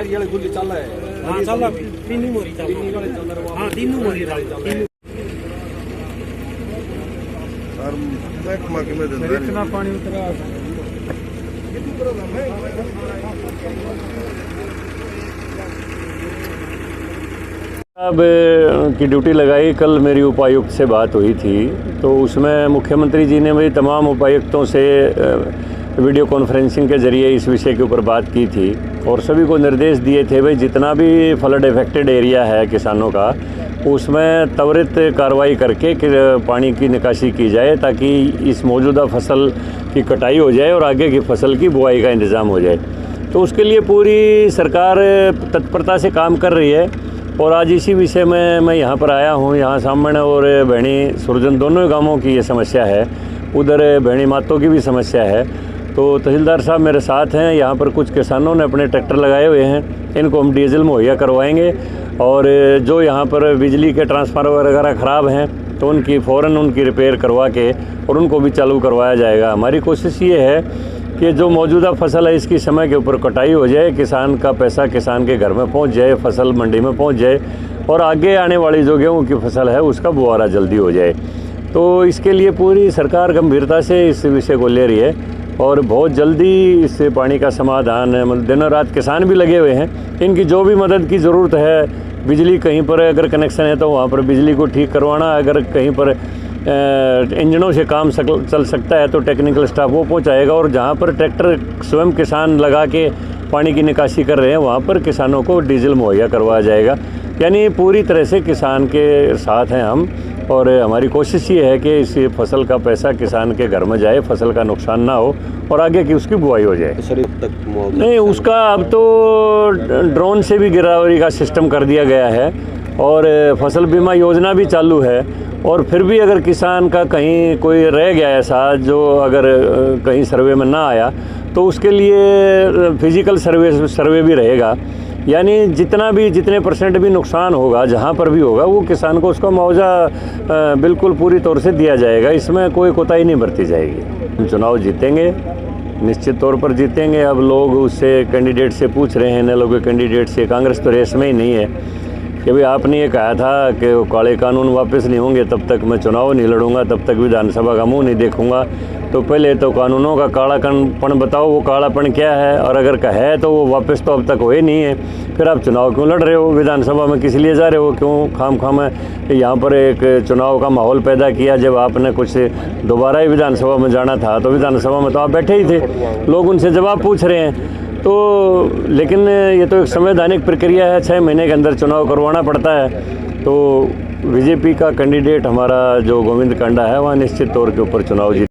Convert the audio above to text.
ये गुल्ली चल रहा है। हाँ चल रहा, तीनों मोरी चल रहा। हाँ तीनों मोरी चल रहा। इतना पानी उतरा। अब की ड्यूटी लगाई। कल मेरी उपायुक्त से बात हुई थी, तो उसमें मुख्यमंत्री जी ने भी तमाम उपायुक्तों से वीडियो कॉन्फ्रेंसिंग के ज़रिए इस विषय के ऊपर बात की थी और सभी को निर्देश दिए थे भाई जितना भी फ्लड अफेक्टेड एरिया है किसानों का, उसमें त्वरित कार्रवाई करके पानी की निकासी की जाए ताकि इस मौजूदा फसल की कटाई हो जाए और आगे की फसल की बुआई का इंतज़ाम हो जाए। तो उसके लिए पूरी सरकार तत्परता से काम कर रही है और आज इसी विषय में मैं यहाँ पर आया हूँ। यहाँ सामने और भेणी सुरजन दोनों गांवों की ये समस्या है, उधर भेणी मातों की भी समस्या है। तो तहसीलदार साहब मेरे साथ हैं। यहाँ पर कुछ किसानों ने अपने ट्रैक्टर लगाए हुए हैं, इनको हम डीजल मुहैया करवाएंगे और जो यहाँ पर बिजली के ट्रांसफार्मर वगैरह ख़राब हैं तो उनकी फ़ौरन उनकी रिपेयर करवा के और उनको भी चालू करवाया जाएगा। हमारी कोशिश ये है कि जो मौजूदा फसल है इसकी समय के ऊपर कटाई हो जाए, किसान का पैसा किसान के घर में पहुंच जाए, फसल मंडी में पहुंच जाए और आगे आने वाली जो गेहूँ की फसल है उसका बुआरा जल्दी हो जाए। तो इसके लिए पूरी सरकार गंभीरता से इस विषय को ले रही है और बहुत जल्दी इस पानी का समाधान है। मतलब दिनों रात किसान भी लगे हुए हैं, इनकी जो भी मदद की ज़रूरत है, बिजली कहीं पर अगर कनेक्शन है तो वहाँ पर बिजली को ठीक करवाना, अगर कहीं पर इंजनों से काम चल सकता है तो टेक्निकल स्टाफ वो पहुंचाएगा और जहां पर ट्रैक्टर स्वयं किसान लगा के पानी की निकासी कर रहे हैं वहां पर किसानों को डीजल मुहैया करवाया जाएगा। यानी पूरी तरह से किसान के साथ हैं हम और हमारी कोशिश ये है कि इस फसल का पैसा किसान के घर में जाए, फसल का नुकसान ना हो और आगे की उसकी बुआई हो जाए। नहीं, उसका अब तो ड्रोन से भी गिरदावरी का सिस्टम कर दिया गया है और फसल बीमा योजना भी चालू है। और फिर भी अगर किसान का कहीं कोई रह गया ऐसा जो अगर कहीं सर्वे में ना आया तो उसके लिए फिजिकल सर्वे भी रहेगा। यानी जितने परसेंट भी नुकसान होगा जहाँ पर भी होगा वो किसान को उसका मुआवजा बिल्कुल पूरी तौर से दिया जाएगा। इसमें कोई कोताही नहीं बरती जाएगी। चुनाव जीतेंगे, निश्चित तौर पर जीतेंगे। अब लोग उससे कैंडिडेट से पूछ रहे हैं, न लोग कैंडिडेट से, कांग्रेस तो रेस में ही नहीं है कि भाई आपने ये कहा था कि वो काले कानून वापस नहीं होंगे तब तक मैं चुनाव नहीं लड़ूंगा, तब तक विधानसभा का मुंह नहीं देखूंगा। तो पहले तो कानूनों का कालापन बताओ, वो कालापन क्या है, और अगर का है तो वो वापस तो अब तक हुए नहीं है। फिर आप चुनाव क्यों लड़ रहे हो, विधानसभा में किस लिए जा रहे हो, क्यों खाम यहाँ पर एक चुनाव का माहौल पैदा किया। जब आपने कुछ दोबारा ही विधानसभा में जाना था तो विधानसभा में तो आप बैठे ही थे, लोग उनसे जवाब पूछ रहे हैं। तो लेकिन ये तो एक संवैधानिक प्रक्रिया है, 6 महीने के अंदर चुनाव करवाना पड़ता है। तो बीजेपी का कैंडिडेट हमारा जो गोविंद कांडा है वहाँ निश्चित तौर के ऊपर चुनाव जीत